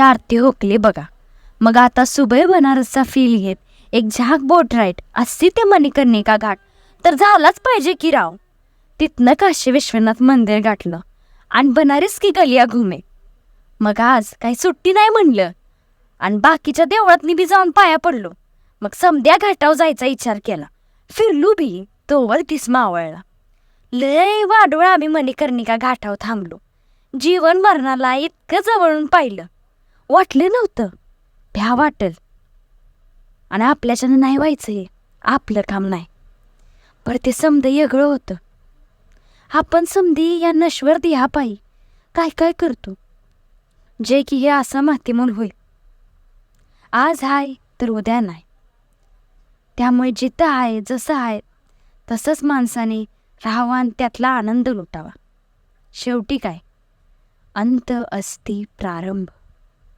आरती हुकली बघा. मग आता सुबह बनारसचा फील घेत एक झाक बोट राईट असती ते मणिकर्णिका घाट तर झालाच पाहिजे की राव. तिथनं काशी विश्वनाथ मंदिर गाठलं आणि बनारस की गलिया घुमे. मग आज काही सुट्टी नाही म्हणलं आणि बाकीच्या देवळात बी जाऊन पाया पडलो. मग समद्या घाटावर जायचा विचार केला. फिरलो बी तोवर तीस मावळला. लय वाडोळ आम्ही मणिकर्णिका घाटावर थांबलो. जीवन मरणाला इतकं जवळून पाहिलं. वाटलं नव्हतं भ्या वाटल आणि आपल्याच्यानं नाही व्हायचं हे आपलं काम नाही. पर ते समधी वेगळं होतं. आपण समधी या नश्वर देहापायी काय काय करतो जे की हे असं मातीमोल होईल. आज हाय तर उद्या नाही. त्यामुळे जिथं आहे जसं आहे तसंच माणसाने राहावं आणि त्यातला आनंद लुटावा. शेवटी काय अंत अस्ति प्रारंभ.